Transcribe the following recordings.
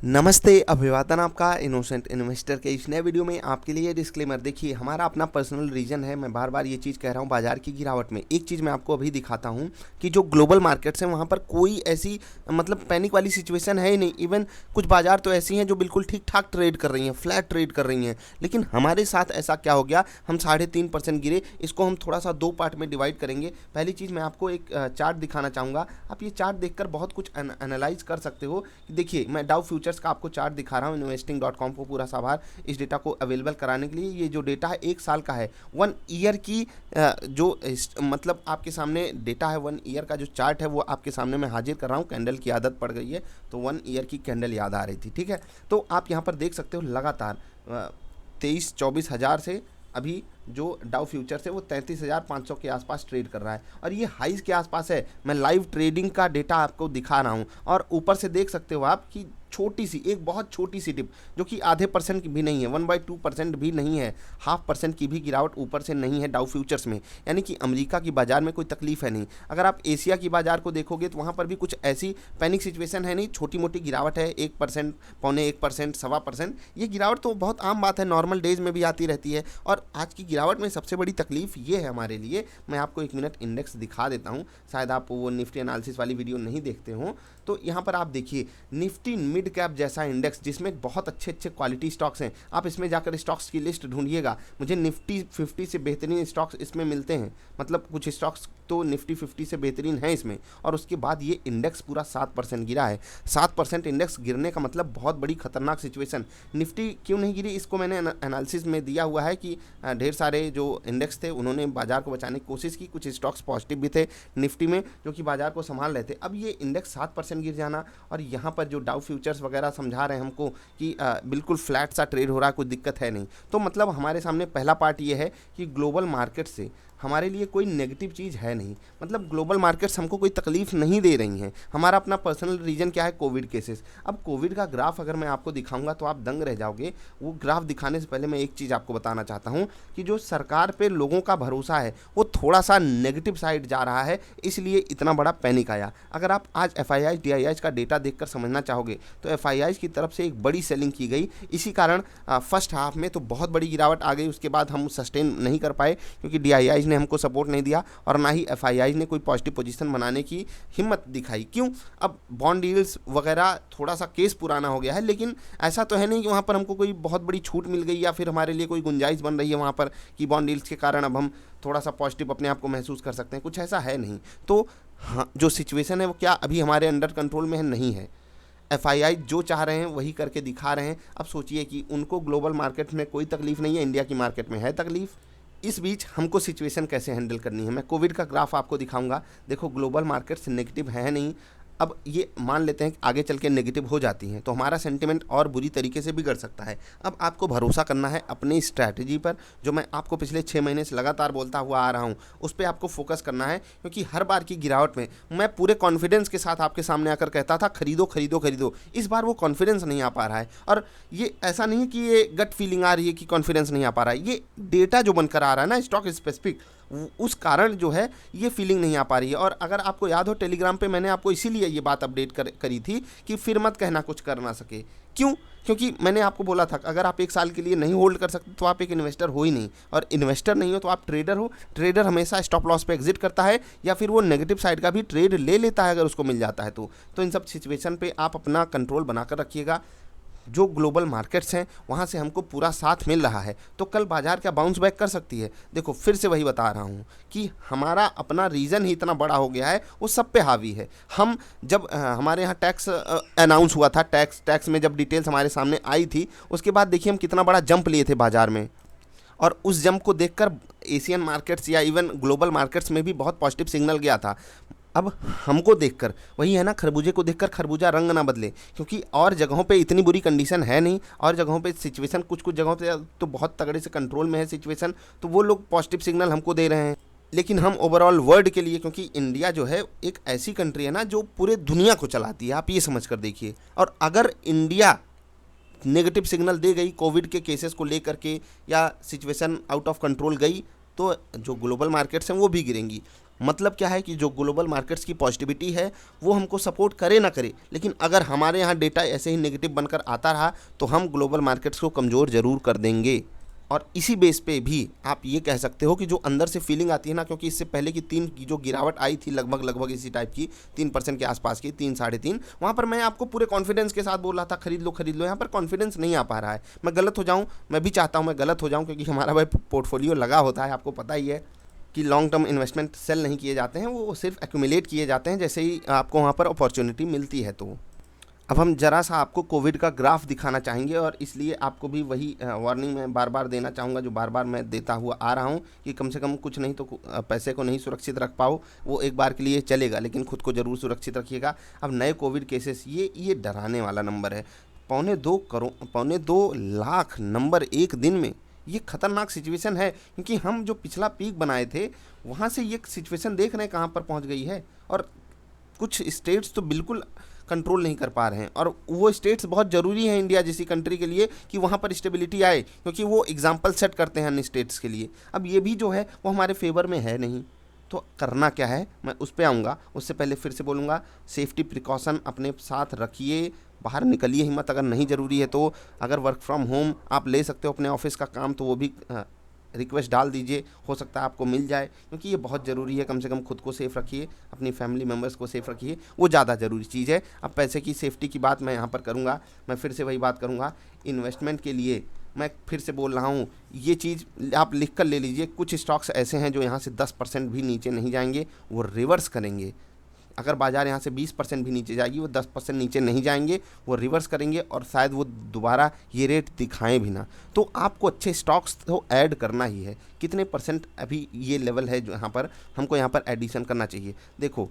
नमस्ते, अभिवादन आपका इनोसेंट इन्वेस्टर के इस नए वीडियो में आपके लिए डिस्क्लेमर। देखिए, हमारा अपना पर्सनल रीजन है। मैं बार बार ये चीज़ कह रहा हूँ बाजार की गिरावट में। एक चीज़ मैं आपको अभी दिखाता हूँ कि जो ग्लोबल मार्केट्स हैं वहाँ पर कोई ऐसी मतलब पैनिक वाली सिचुएशन है ही नहीं। इवन कुछ बाजार तो ऐसी हैं जो बिल्कुल ठीक ठाक ट्रेड कर रही हैं, फ्लैट ट्रेड कर रही हैं। लेकिन हमारे साथ ऐसा क्या हो गया, हम 3.5% गिरे। इसको हम थोड़ा सा दो पार्ट में डिवाइड करेंगे। पहली चीज़ मैं आपको एक चार्ट दिखाना चाहूँगा। आप ये चार्ट देखकर बहुत कुछ एनालाइज कर सकते हो। देखिए, मैं डाउ फ्यूचर्स का आपको चार्ट दिखा रहा हूँ। इन्वेस्टिंग.com को पूरा आभार इस डेटा को अवेलेबल कराने के लिए। ये जो डेटा है 1 साल का है, 1 ईयर की मतलब आपके सामने डेटा है। 1 ईयर का जो चार्ट है वो आपके सामने मैं हाजिर कर रहा हूँ। कैंडल की आदत पड़ गई है तो 1 ईयर की कैंडल याद आ रही थी। ठीक है, तो आप यहाँ पर देख सकते हो लगातार 23-24 हज़ार से अभी जो डाउ फ्यूचर्स है वो 33,500 के आसपास ट्रेड कर रहा है और ये हाइज के आसपास है। मैं लाइव ट्रेडिंग का डेटा आपको दिखा रहा हूँ और ऊपर से देख सकते हो आप कि छोटी सी, एक बहुत छोटी सी डिप जो कि आधे परसेंट की भी नहीं है, 1/2% भी नहीं है, 0.5% की भी गिरावट ऊपर से नहीं है डाउ फ्यूचर्स में। यानी कि अमेरिका की बाजार में कोई तकलीफ है नहीं। अगर आप एशिया की बाजार को देखोगे तो वहाँ पर भी कुछ ऐसी पैनिक सिचुएशन है नहीं, छोटी मोटी गिरावट है, 1%, 0.25%, 1.25%। ये गिरावट तो बहुत आम बात है, नॉर्मल डेज में भी आती रहती है। और आज की गिरावट में सबसे बड़ी तकलीफ ये है हमारे लिए। मैं आपको 1 मिनट इंडेक्स दिखा देता हूँ, शायद आप वो निफ्टी एनालिसिस वाली वीडियो नहीं देखते हो। तो यहाँ पर आप देखिए, निफ्टी मिड कैप जैसा इंडेक्स जिसमें बहुत अच्छे अच्छे क्वालिटी स्टॉक्स हैं। आप इसमें जाकर स्टॉक्स की लिस्ट ढूंढिएगा, मुझे निफ्टी 50 से बेहतरीन स्टॉक्स इसमें मिलते हैं। मतलब कुछ स्टॉक्स तो निफ्टी 50 से बेहतरीन है इसमें। और उसके बाद ये इंडेक्स पूरा 7% गिरा है। 7% इंडेक्स गिरने का मतलब बहुत बड़ी खतरनाक सिचुएशन। निफ्टी क्यों नहीं गिरी, इसको मैंने एनालिसिस में दिया हुआ है कि ढेर सारे जो इंडेक्स थे उन्होंने बाजार को बचाने की कोशिश की। कुछ स्टॉक्स पॉजिटिव भी थे निफ्टी में जो कि बाजार को संभाल रहे थे। अब ये इंडेक्स 7% गिर जाना और यहाँ पर जो डाउ फ्यूचर्स वगैरह समझा रहे हैं हमको कि बिल्कुल फ्लैट सा ट्रेड हो रहा है, कोई दिक्कत है नहीं। तो मतलब हमारे सामने पहला पार्ट ये है कि ग्लोबल मार्केट से हमारे लिए कोई नेगेटिव चीज़ है नहीं। मतलब ग्लोबल मार्केट्स हमको कोई तकलीफ नहीं दे रही हैं। हमारा अपना पर्सनल रीजन क्या है, कोविड केसेस। अब कोविड का ग्राफ अगर मैं आपको दिखाऊंगा तो आप दंग रह जाओगे। वो ग्राफ दिखाने से पहले मैं एक चीज़ आपको बताना चाहता हूँ कि जो सरकार पे लोगों का भरोसा है वो थोड़ा सा नेगेटिव साइड जा रहा है, इसलिए इतना बड़ा पैनिक आया। अगर आप आज FIIs DIIs का डेटा देखकर समझना चाहोगे तो FIIs की तरफ से एक बड़ी सेलिंग की गई। इसी कारण फर्स्ट हाफ में तो बहुत बड़ी गिरावट आ गई। उसके बाद हम सस्टेन नहीं कर पाए क्योंकि DIIs ने हमको सपोर्ट नहीं दिया और ना ही FIIs ने कोई पॉजिटिव पोजीशन बनाने की हिम्मत दिखाई। क्यों, अब बॉन्ड डील्स वगैरह थोड़ा सा केस पुराना हो गया है, लेकिन ऐसा तो है नहीं कि वहाँ पर हमको कोई बहुत बड़ी छूट मिल गई या फिर हमारे लिए कोई गुंजाइश बन रही है वहाँ पर कि बॉन्ड डील्स के कारण अब हम थोड़ा सा पॉजिटिव अपने आप को महसूस कर सकते हैं। कुछ ऐसा है नहीं। तो हाँ, जो सिचुएशन है वो क्या अभी हमारे अंडर कंट्रोल में है, नहीं है। FII जो चाह रहे हैं वही करके दिखा रहे हैं। अब सोचिए कि उनको ग्लोबल मार्केट में कोई तकलीफ नहीं है, इंडिया की मार्केट में है तकलीफ। इस बीच हमको सिचुएशन कैसे हैंडल करनी है, मैं कोविड का ग्राफ आपको दिखाऊंगा। देखो, ग्लोबल मार्केट्स नेगेटिव है नहीं। अब ये मान लेते हैं कि आगे चल के नेगेटिव हो जाती हैं तो हमारा सेंटिमेंट और बुरी तरीके से बिगड़ सकता है। अब आपको भरोसा करना है अपनी स्ट्रैटेजी पर, जो मैं आपको पिछले 6 महीने से लगातार बोलता हुआ आ रहा हूँ। उस पर आपको फोकस करना है क्योंकि हर बार की गिरावट में मैं पूरे कॉन्फिडेंस के साथ आपके सामने आकर कहता था खरीदो खरीदो खरीदो। इस बार वो कॉन्फिडेंस नहीं आ पा रहा है। और ये ऐसा नहीं है कि ये गट फीलिंग आ रही है कि कॉन्फिडेंस नहीं आ पा रहा है, ये डेटा जो बनकर आ रहा है ना स्टॉक स्पेसिफिक, उस कारण जो है ये फीलिंग नहीं आ पा रही है। और अगर आपको याद हो टेलीग्राम पे मैंने आपको इसीलिए ये बात अपडेट करी थी कि फिर मत कहना कुछ कर ना सके। क्यों, क्योंकि मैंने आपको बोला था अगर आप 1 साल के लिए नहीं होल्ड कर सकते तो आप एक इन्वेस्टर हो ही नहीं। और इन्वेस्टर नहीं हो तो आप ट्रेडर हो। ट्रेडर हमेशा स्टॉप लॉस पे एग्जिट करता है या फिर वो नेगेटिव साइड का भी ट्रेड ले लेता है अगर उसको मिल जाता है तो इन सब सिचुएशन पे आप अपना कंट्रोल बनाकर रखिएगा। जो ग्लोबल मार्केट्स हैं वहाँ से हमको पूरा साथ मिल रहा है तो कल बाजार क्या बाउंस बैक कर सकती है। देखो, फिर से वही बता रहा हूँ कि हमारा अपना रीज़न ही इतना बड़ा हो गया है, वो सब पे हावी है। हम जब हमारे यहाँ टैक्स अनाउंस हुआ था, टैक्स में जब डिटेल्स हमारे सामने आई थी, उसके बाद देखिए हम कितना बड़ा जंप लिए थे बाजार में। और उस जंप को देखकर एशियन मार्केट्स या इवन ग्लोबल मार्केट्स में भी बहुत पॉजिटिव सिग्नल गया था। अब हमको देखकर वही है ना, खरबूजे को देखकर खरबूजा रंग ना बदले, क्योंकि और जगहों पे इतनी बुरी कंडीशन है नहीं। और जगहों पे सिचुएशन कुछ कुछ जगहों पे तो बहुत तगड़े से कंट्रोल में है सिचुएशन, तो वो लोग पॉजिटिव सिग्नल हमको दे रहे हैं। लेकिन हम ओवरऑल वर्ल्ड के लिए, क्योंकि इंडिया जो है एक ऐसी कंट्री है ना जो पूरे दुनिया को चलाती है, आप ये समझ कर देखिए। और अगर इंडिया नेगेटिव सिग्नल दे गई कोविड के केसेस को लेकर के या सिचुएशन आउट ऑफ कंट्रोल गई तो जो ग्लोबल मार्केट्स हैं वो भी गिरेंगी। मतलब क्या है कि जो ग्लोबल मार्केट्स की पॉजिटिविटी है वो हमको सपोर्ट करे ना करे, लेकिन अगर हमारे यहाँ डेटा ऐसे ही नेगेटिव बनकर आता रहा तो हम ग्लोबल मार्केट्स को कमज़ोर ज़रूर कर देंगे। और इसी बेस पे भी आप ये कह सकते हो कि जो अंदर से फीलिंग आती है ना, क्योंकि इससे पहले की 3 की जो गिरावट आई थी लगभग इसी टाइप की 3% के आसपास की, 3 साढ़े 3, वहाँ पर मैं आपको पूरे कॉन्फिडेंस के साथ बोल रहा था खरीद लो। यहाँ पर कॉन्फिडेंस नहीं आ पा रहा है। मैं गलत हो जाऊँ, मैं भी चाहता हूँ मैं गलत हो जाऊँ, क्योंकि हमारा भाई पोर्टफोलियो लगा होता है, आपको पता ही है कि लॉन्ग टर्म इन्वेस्टमेंट सेल नहीं किए जाते हैं, वो सिर्फ एक्यूमुलेट किए जाते हैं जैसे ही आपको वहाँ पर अपॉर्चुनिटी मिलती है। तो अब हम जरा सा आपको कोविड का ग्राफ दिखाना चाहेंगे, और इसलिए आपको भी वही वार्निंग मैं बार बार देना चाहूँगा जो बार बार मैं देता हुआ आ रहा हूँ कि कम से कम कुछ नहीं तो पैसे को नहीं सुरक्षित रख पाओ वो एक बार के लिए चलेगा, लेकिन खुद को ज़रूर सुरक्षित रखिएगा। अब नए कोविड केसेस, ये डराने वाला नंबर है। 2.25 लाख नंबर एक दिन में, ये खतरनाक सिचुएशन है, क्योंकि हम जो पिछला पीक बनाए थे वहाँ से ये सिचुएशन देख रहे हैं कहाँ पर पहुँच गई है। और कुछ स्टेट्स तो बिल्कुल कंट्रोल नहीं कर पा रहे हैं, और वो स्टेट्स बहुत ज़रूरी हैं इंडिया जैसी कंट्री के लिए कि वहाँ पर स्टेबिलिटी आए, क्योंकि वो एग्जाम्पल सेट करते हैं अन्य स्टेट्स के लिए। अब ये भी जो है वो हमारे फेवर में है नहीं, तो करना क्या है मैं उस पर आऊँगा। उससे पहले फिर से बोलूँगा, सेफ्टी प्रिकॉशन अपने साथ रखिए, बाहर निकलिए हिम्मत अगर नहीं ज़रूरी है तो। अगर वर्क फ्रॉम होम आप ले सकते हो अपने ऑफिस का काम तो वो भी रिक्वेस्ट डाल दीजिए, हो सकता है आपको मिल जाए, क्योंकि ये बहुत ज़रूरी है। कम से कम खुद को सेफ़ रखिए, अपनी फैमिली मेम्बर्स को सेफ़ रखिए, वो ज़्यादा ज़रूरी चीज़ है। अब पैसे की सेफ्टी की बात मैं यहाँ पर करूँगा, मैं फिर से वही बात करूँगा। इन्वेस्टमेंट के लिए मैं फिर से बोल रहा हूँ, ये चीज़ आप लिख कर ले लीजिए। कुछ स्टॉक्स ऐसे हैं जो यहाँ से 10% भी नीचे नहीं जाएंगे, वो रिवर्स करेंगे। अगर बाज़ार यहाँ से 20% भी नीचे जाएगी, वो 10% नीचे नहीं जाएंगे, वो रिवर्स करेंगे, और शायद वो दोबारा ये रेट दिखाएं भी ना। तो आपको अच्छे स्टॉक्स तो ऐड करना ही है। कितने परसेंट अभी ये लेवल है जो यहाँ पर हमको यहाँ पर एडिशन करना चाहिए। देखो,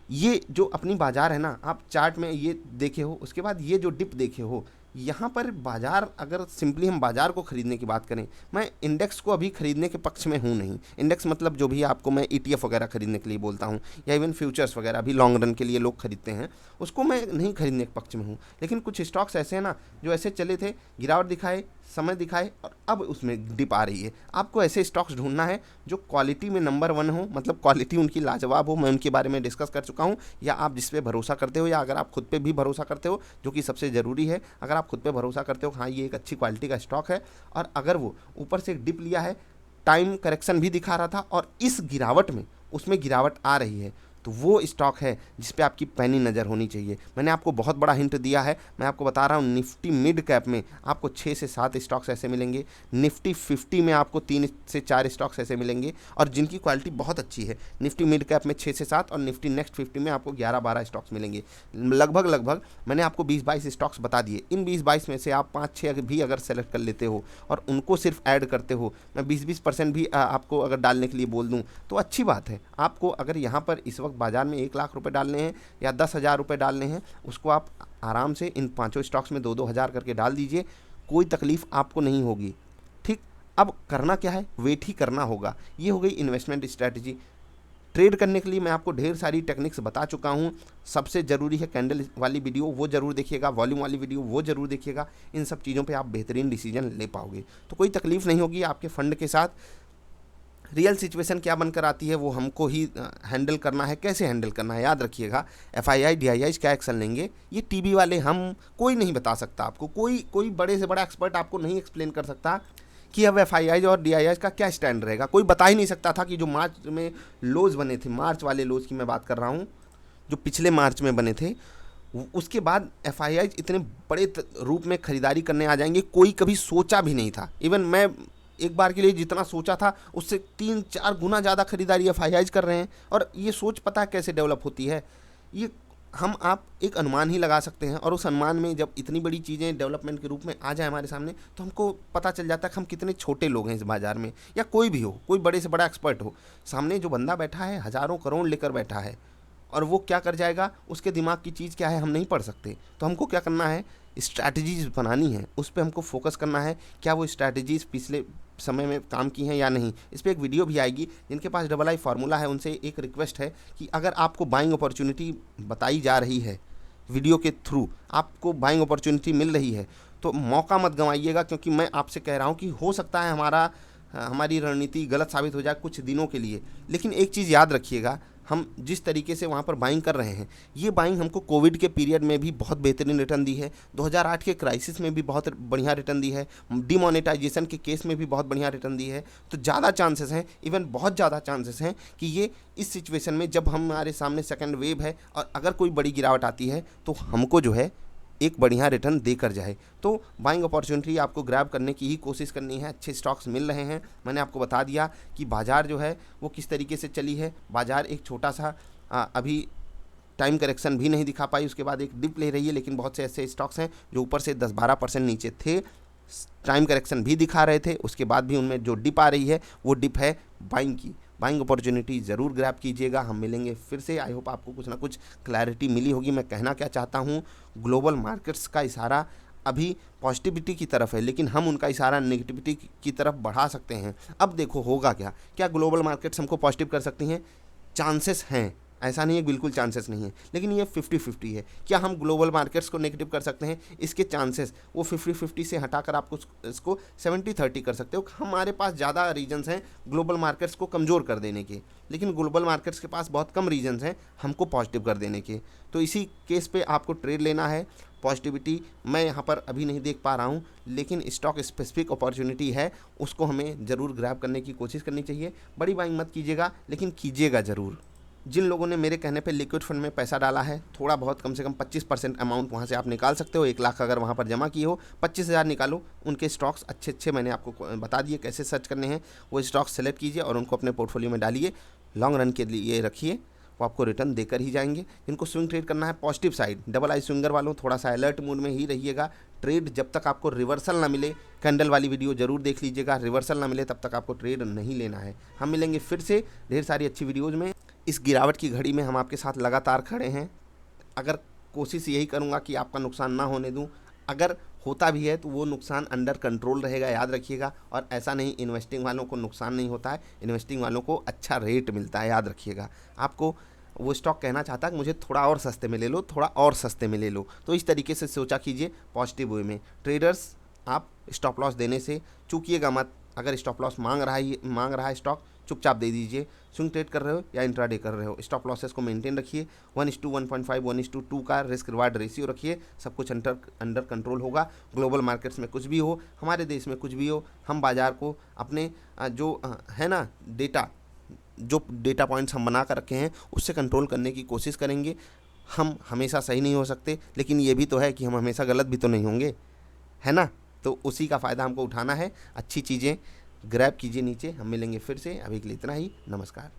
ये जो अपनी बाज़ार है ना, आप चार्ट में ये देखे हो, उसके बाद ये जो डिप देखे हो, यहाँ पर बाज़ार, अगर सिंपली हम बाज़ार को ख़रीदने की बात करें, मैं इंडेक्स को अभी ख़रीदने के पक्ष में हूँ नहीं। इंडेक्स मतलब जो भी आपको मैं ETF वगैरह ख़रीदने के लिए बोलता हूँ, या इवन फ्यूचर्स वगैरह अभी लॉन्ग रन के लिए लोग खरीदते हैं, उसको मैं नहीं खरीदने के पक्ष में हूँ। लेकिन कुछ स्टॉक्स ऐसे हैं ना जो ऐसे चले थे, गिरावट दिखाए, समय दिखाए, और अब उसमें डिप आ रही है। आपको ऐसे स्टॉक्स ढूंढना है जो क्वालिटी में नंबर 1 हो, मतलब क्वालिटी उनकी लाजवाब हो। मैं उनके बारे में डिस्कस कर चुका हूँ, या आप जिस पे भरोसा करते हो, या अगर आप खुद पे भी भरोसा करते हो, जो कि सबसे ज़रूरी है। अगर आप खुद पे भरोसा करते हो हाँ ये एक अच्छी क्वालिटी का स्टॉक है, और अगर वो ऊपर से एक डिप लिया है, टाइम करेक्शन भी दिखा रहा था, और इस गिरावट में उसमें गिरावट आ रही है, तो वो स्टॉक है जिस पे आपकी पैनी नज़र होनी चाहिए। मैंने आपको बहुत बड़ा हिंट दिया है, मैं आपको बता रहा हूँ, निफ्टी मिड कैप में आपको 6 से 7 स्टॉक्स ऐसे मिलेंगे, निफ्टी 50 में आपको 3 से 4 स्टॉक्स ऐसे मिलेंगे, और जिनकी क्वालिटी बहुत अच्छी है। निफ्टी मिड कैप में 6 से 7 और निफ्टी नेक्स्ट 50 में आपको 11-12 स्टॉक्स मिलेंगे। लगभग मैंने आपको 20-22 स्टॉक्स बता दिए। इन 20-22 में से आप 5-6 भी अगर सेलेक्ट कर लेते हो और उनको सिर्फ ऐड करते हो, मैं 20-20% भी आपको अगर डालने के लिए बोल दूँ तो अच्छी बात है। आपको अगर यहाँ पर इस वक्त बाजार में 1 लाख रुपए डालने हैं या 10,000 रुपये डालने हैं, उसको आप आराम से इन 5 स्टॉक्स में 2-2 हज़ार करके डाल दीजिए, कोई तकलीफ आपको नहीं होगी। ठीक, अब करना क्या है, वेट ही करना होगा। ये हो गई इन्वेस्टमेंट स्ट्रैटेजी। ट्रेड करने के लिए मैं आपको ढेर सारी टेक्निक्स बता चुका हूँ। सबसे ज़रूरी है कैंडल वाली वीडियो, वो ज़रूर देखिएगा, वॉल्यूम वाली वीडियो वो ज़रूर देखिएगा। इन सब चीज़ों पे आप बेहतरीन डिसीजन ले पाओगे, तो कोई तकलीफ़ नहीं होगी आपके फंड के साथ। रियल सिचुएशन क्या बनकर आती है वो हमको ही हैंडल करना है। कैसे हैंडल करना है याद रखिएगा, FII DII क्या एक्शन लेंगे, ये टीवी वाले हम कोई नहीं बता सकता आपको। कोई बड़े से बड़ा एक्सपर्ट आपको नहीं एक्सप्लेन कर सकता कि अब FII और DII का क्या स्टैंड रहेगा। कोई बता ही नहीं सकता था कि जो मार्च में लोज बने थे, मार्च वाले लोज की मैं बात कर रहा हूँ, जो पिछले मार्च में बने थे, उसके बाद FII इतने बड़े रूप में खरीदारी करने आ जाएंगे, कोई कभी सोचा भी नहीं था। इवन मैं एक बार के लिए जितना सोचा था उससे 3-4 गुना ज़्यादा खरीदारी FII कर रहे हैं। और ये सोच पता है कैसे डेवलप होती है, ये हम आप एक अनुमान ही लगा सकते हैं, और उस अनुमान में जब इतनी बड़ी चीज़ें डेवलपमेंट के रूप में आ जाए हमारे सामने, तो हमको पता चल जाता है कि हम कितने छोटे लोग हैं इस बाज़ार में। या कोई भी हो, कोई बड़े से बड़ा एक्सपर्ट हो, सामने जो बंदा बैठा है हज़ारों करोड़ लेकर बैठा है, और वो क्या कर जाएगा, उसके दिमाग की चीज़ क्या है हम नहीं पढ़ सकते। तो हमको क्या करना है, स्ट्रैटेजीज बनानी है, उस पर हमको फोकस करना है। क्या वो स्ट्रैटेजीज पिछले समय में काम की हैं या नहीं, इस पर एक वीडियो भी आएगी। जिनके पास II फार्मूला है उनसे एक रिक्वेस्ट है कि अगर आपको बाइंग अपॉर्चुनिटी बताई जा रही है, वीडियो के थ्रू आपको बाइंग अपॉर्चुनिटी मिल रही है, तो मौका मत गंवाइएगा। क्योंकि मैं आपसे कह रहा हूँ कि हो सकता है हमारा हमारी रणनीति गलत साबित हो जाए कुछ दिनों के लिए। लेकिन एक चीज़ याद रखिएगा, हम जिस तरीके से वहाँ पर बाइंग कर रहे हैं, ये बाइंग हमको कोविड के पीरियड में भी बहुत बेहतरीन रिटर्न दी है, 2008 के क्राइसिस में भी बहुत बढ़िया रिटर्न दी है, डिमोनेटाइजेशन के केस में भी बहुत बढ़िया रिटर्न दी है। तो ज़्यादा चांसेस हैं, इवन बहुत ज़्यादा चांसेस हैं कि ये इस सिचुएशन में जब हमारे सामने सेकेंड वेव है और अगर कोई बड़ी गिरावट आती है तो हमको जो है एक बढ़िया रिटर्न देकर जाए। तो बाइंग अपॉर्चुनिटी आपको ग्रैब करने की ही कोशिश करनी है। अच्छे स्टॉक्स मिल रहे हैं, मैंने आपको बता दिया कि बाज़ार जो है वो किस तरीके से चली है। बाज़ार एक छोटा सा अभी टाइम करेक्शन भी नहीं दिखा पाई, उसके बाद एक डिप ले रही है, लेकिन बहुत से ऐसे स्टॉक्स हैं जो ऊपर से 10-12% नीचे थे, टाइम करेक्शन भी दिखा रहे थे, उसके बाद भी उनमें जो डिप आ रही है वो डिप है बाइंग की। बाइंग अपॉर्चुनिटी ज़रूर ग्रैब कीजिएगा। हम मिलेंगे फिर से। आई होप आपको कुछ ना कुछ क्लैरिटी मिली होगी। मैं कहना क्या चाहता हूँ, ग्लोबल मार्केट्स का इशारा अभी पॉजिटिविटी की तरफ है, लेकिन हम उनका इशारा नेगेटिविटी की तरफ बढ़ा सकते हैं। अब देखो होगा क्या, क्या ग्लोबल मार्केट्स हमको पॉजिटिव कर सकती हैं? चांसेस हैं, ऐसा नहीं है बिल्कुल चांसेस नहीं है, लेकिन ये 50-50 है। क्या हम ग्लोबल मार्केट्स को नेगेटिव कर सकते हैं? इसके चांसेस वो 50-50 से हटाकर आपको इसको 70-30 कर सकते हो। हमारे पास ज़्यादा रीजन्स हैं ग्लोबल मार्केट्स को कमज़ोर कर देने के, लेकिन ग्लोबल मार्केट्स के पास बहुत कम रीजन्स हैं हमको पॉजिटिव कर देने के। तो इसी केस पे आपको ट्रेड लेना है। पॉजिटिविटी मैं यहाँ पर अभी नहीं देख पा रहा हूँ, लेकिन स्टॉक स्पेसिफिक अपॉर्चुनिटी है, उसको हमें ज़रूर ग्रैब करने की कोशिश करनी चाहिए। बड़ी बाइंग मत कीजिएगा, लेकिन कीजिएगा ज़रूर। जिन लोगों ने मेरे कहने पे लिक्विड फंड में पैसा डाला है, थोड़ा बहुत कम से कम 25% अमाउंट वहाँ से आप निकाल सकते हो। 1 लाख अगर वहाँ पर जमा किए हो, 25,000 निकालो। उनके स्टॉक्स अच्छे अच्छे मैंने आपको बता दिए कैसे सर्च करने हैं, वो स्टॉक्स सेलेक्ट कीजिए और उनको अपने पोर्टफोलियो में डालिए। लॉन्ग रन के लिए रखिए, वो आपको रिटर्न देकर ही जाएंगे। जिनको स्विंग ट्रेड करना है पॉजिटिव साइड, डबल आई स्विंगर वालों थोड़ा सा अलर्ट मूड में ही रहिएगा। ट्रेड जब तक आपको रिवर्सल ना मिले, कैंडल वाली वीडियो जरूर देख लीजिएगा, रिवर्सल ना मिले तब तक आपको ट्रेड नहीं लेना है। हम मिलेंगे फिर से ढेर सारी अच्छी वीडियोज़ में। इस गिरावट की घड़ी में हम आपके साथ लगातार खड़े हैं। अगर कोशिश यही करूँगा कि आपका नुकसान ना होने दूँ, अगर होता भी है तो वो नुकसान अंडर कंट्रोल रहेगा, याद रखिएगा। और ऐसा नहीं इन्वेस्टिंग वालों को नुकसान नहीं होता है, इन्वेस्टिंग वालों को अच्छा रेट मिलता है, याद रखिएगा। आपको वो स्टॉक कहना चाहता है कि मुझे थोड़ा और सस्ते में ले लो, थोड़ा और सस्ते में ले लो। तो इस तरीके से सोचा कीजिए पॉजिटिव वे में। ट्रेडर्स, आप स्टॉप लॉस देने से चूकिएगा मत। अगर स्टॉप लॉस मांग रहा है स्टॉक, चुपचाप दे दीजिए। स्विंग ट्रेड कर रहे हो या इंट्राडे कर रहे हो, स्टॉप लॉसेस को मेंटेन रखिए। 1:1.5 1:2 का रिस्क रिवार्ड रेशियो रखिए। सब कुछ अंडर कंट्रोल होगा। ग्लोबल मार्केट्स में कुछ भी हो, हमारे देश में कुछ भी हो, हम बाज़ार को अपने जो है ना डेटा पॉइंट्स हम बना कर रखे हैं उससे कंट्रोल करने की कोशिश करेंगे। हम हमेशा सही नहीं हो सकते, लेकिन ये भी तो है कि हम हमेशा गलत भी तो नहीं होंगे, है ना। तो उसी का फ़ायदा हमको उठाना है। अच्छी चीज़ें ग्रैब कीजिए नीचे। हम मिलेंगे फिर से, अभी के लिए इतना ही। नमस्कार।